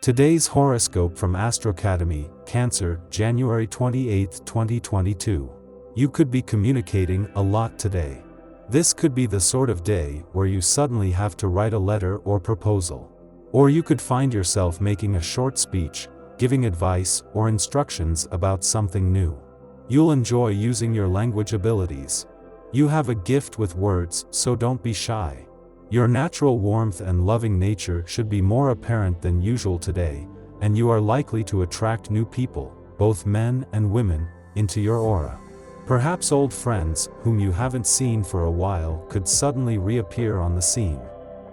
Today's horoscope from Astrocademy, Cancer, January 28, 2022. You could be communicating a lot today. This could be the sort of day where you suddenly have to write a letter or proposal. Or you could find yourself making a short speech, giving advice or instructions about something new. You'll enjoy using your language abilities. You have a gift with words, so don't be shy. Your natural warmth and loving nature should be more apparent than usual today, and you are likely to attract new people, both men and women, into your aura. Perhaps old friends, whom you haven't seen for a while, could suddenly reappear on the scene.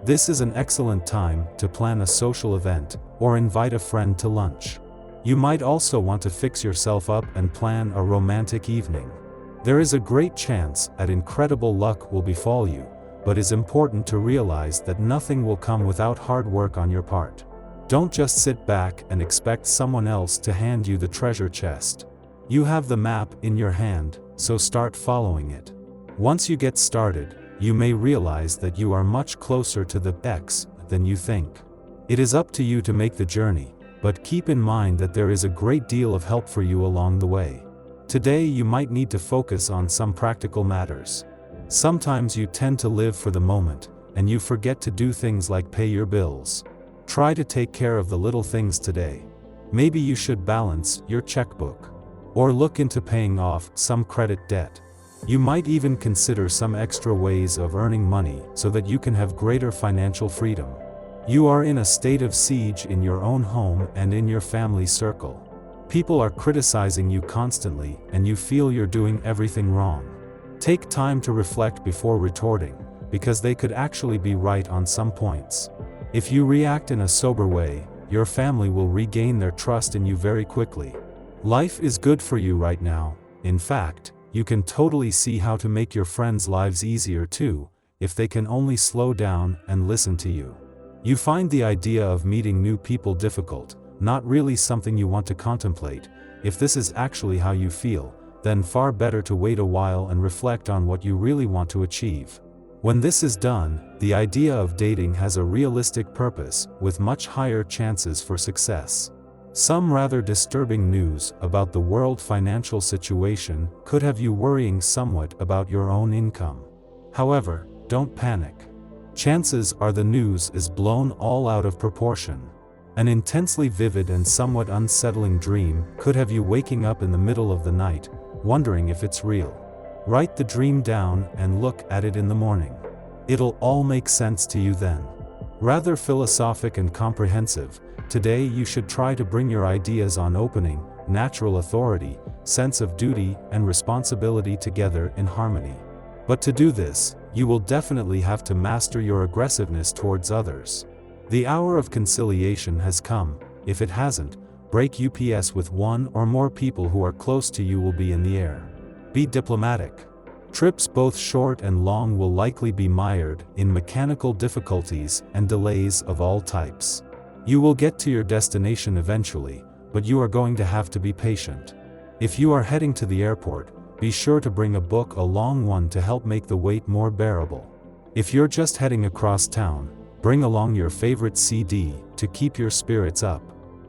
This is an excellent time to plan a social event, or invite a friend to lunch. You might also want to fix yourself up and plan a romantic evening. There is a great chance that incredible luck will befall you, but it's important to realize that nothing will come without hard work on your part. Don't just sit back and expect someone else to hand you the treasure chest. You have the map in your hand, so start following it. Once you get started, you may realize that you are much closer to the X than you think. It is up to you to make the journey, but keep in mind that there is a great deal of help for you along the way. Today you might need to focus on some practical matters. Sometimes you tend to live for the moment, and you forget to do things like pay your bills. Try to take care of the little things today. Maybe you should balance your checkbook, or look into paying off some credit debt. You might even consider some extra ways of earning money so that you can have greater financial freedom. You are in a state of siege in your own home and in your family circle. People are criticizing you constantly, and you feel you're doing everything wrong. Take time to reflect before retorting, because they could actually be right on some points. If you react in a sober way, your family will regain their trust in you very quickly. Life is good for you right now. In fact, you can totally see how to make your friends' lives easier too, if they can only slow down and listen to you. You find the idea of meeting new people difficult, not really something you want to contemplate. If this is actually how you feel, then far better to wait a while and reflect on what you really want to achieve. When this is done, the idea of dating has a realistic purpose, with much higher chances for success. Some rather disturbing news about the world financial situation could have you worrying somewhat about your own income. However, don't panic. Chances are the news is blown all out of proportion. An intensely vivid and somewhat unsettling dream could have you waking up in the middle of the night, wondering if it's real. Write the dream down and look at it in the morning. It'll all make sense to you then. Rather philosophic and comprehensive, today you should try to bring your ideas on opening, natural authority, sense of duty and responsibility together in harmony. But to do this, you will definitely have to master your aggressiveness towards others. The hour of conciliation has come. If it hasn't, break UPS with one or more people who are close to you will be in the air. Be diplomatic. Trips both short and long will likely be mired in mechanical difficulties and delays of all types. You will get to your destination eventually, but you are going to have to be patient. If you are heading to the airport, be sure to bring a book, a long one, to help make the wait more bearable. If you're just heading across town, bring along your favorite CD to keep your spirits up.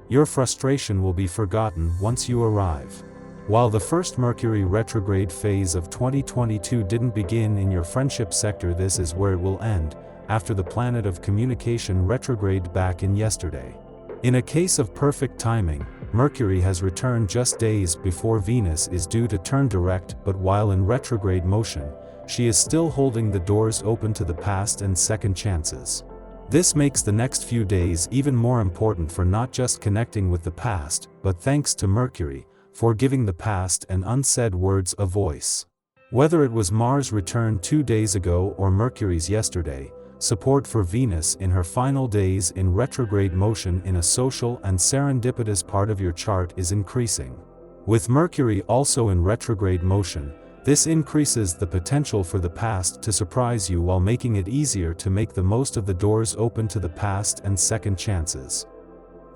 Your frustration will be forgotten once you arrive. While the first Mercury retrograde phase of 2022 didn't begin in your friendship sector, this is where it will end, after the planet of communication retrograde back in yesterday. In a case of perfect timing, Mercury has returned just days before Venus is due to turn direct, but while in retrograde motion, she is still holding the doors open to the past and second chances. This makes the next few days even more important for not just connecting with the past, but thanks to Mercury, for giving the past and unsaid words a voice. Whether it was Mars' return 2 days ago or Mercury's yesterday, support for Venus in her final days in retrograde motion in a social and serendipitous part of your chart is increasing. With Mercury also in retrograde motion, this increases the potential for the past to surprise you while making it easier to make the most of the doors open to the past and second chances.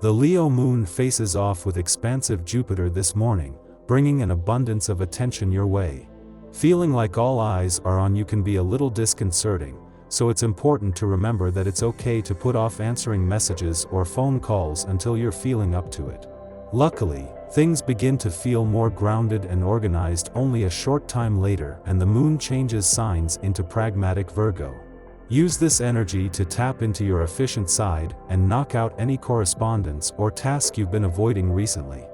The Leo moon faces off with expansive Jupiter this morning, bringing an abundance of attention your way. Feeling like all eyes are on you can be a little disconcerting, so it's important to remember that it's okay to put off answering messages or phone calls until you're feeling up to it. Luckily, things begin to feel more grounded and organized only a short time later, and the moon changes signs into pragmatic Virgo. Use this energy to tap into your efficient side and knock out any correspondence or task you've been avoiding recently.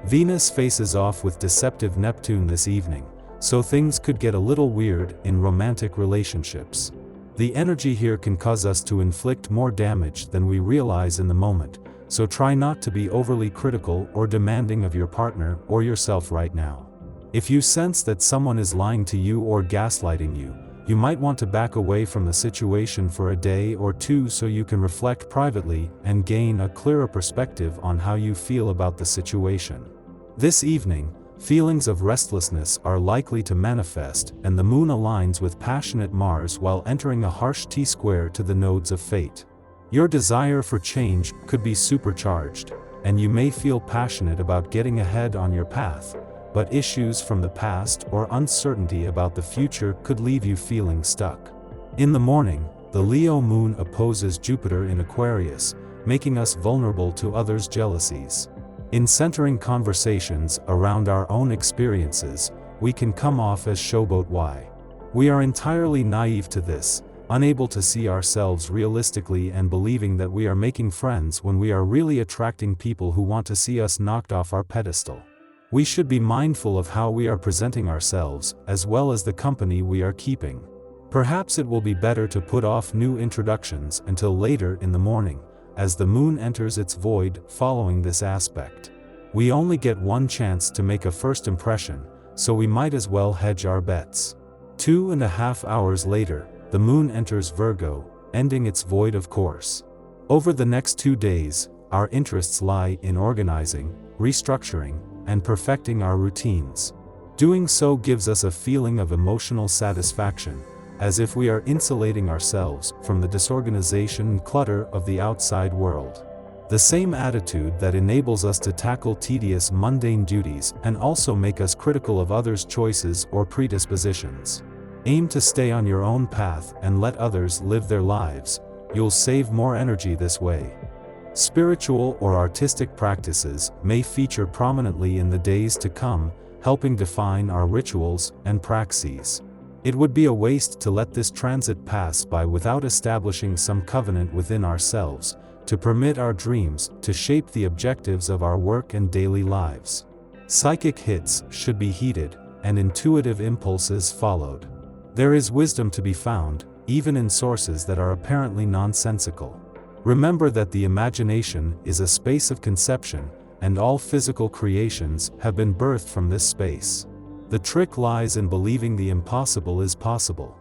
Venus faces off with deceptive Neptune this evening, so things could get a little weird in romantic relationships. The energy here can cause us to inflict more damage than we realize in the moment, so try not to be overly critical or demanding of your partner or yourself right now. If you sense that someone is lying to you or gaslighting you, you might want to back away from the situation for a day or two so you can reflect privately and gain a clearer perspective on how you feel about the situation. This evening, feelings of restlessness are likely to manifest, and the moon aligns with passionate Mars while entering a harsh T-square to the nodes of fate. Your desire for change could be supercharged, and you may feel passionate about getting ahead on your path, but issues from the past or uncertainty about the future could leave you feeling stuck. In the morning, the Leo moon opposes Jupiter in Aquarius, making us vulnerable to others' jealousies. In centering conversations around our own experiences, we can come off as showboat-y. We are entirely naive to this, unable to see ourselves realistically and believing that we are making friends when we are really attracting people who want to see us knocked off our pedestal. We should be mindful of how we are presenting ourselves, as well as the company we are keeping. Perhaps it will be better to put off new introductions until later in the morning, as the moon enters its void following this aspect. We only get one chance to make a first impression, so we might as well hedge our bets. 2.5 hours later, the moon enters Virgo, ending its void of course. Over the next 2 days, our interests lie in organizing, restructuring, and perfecting our routines. Doing so gives us a feeling of emotional satisfaction, as if we are insulating ourselves from the disorganization and clutter of the outside world. The same attitude that enables us to tackle tedious mundane duties and also make us critical of others' choices or predispositions. Aim to stay on your own path and let others live their lives. You'll save more energy this way. Spiritual or artistic practices may feature prominently in the days to come, helping define our rituals and praxis. It would be a waste to let this transit pass by without establishing some covenant within ourselves, to permit our dreams to shape the objectives of our work and daily lives. Psychic hits should be heeded, and intuitive impulses followed. There is wisdom to be found, even in sources that are apparently nonsensical. Remember that the imagination is a space of conception, and all physical creations have been birthed from this space. The trick lies in believing the impossible is possible.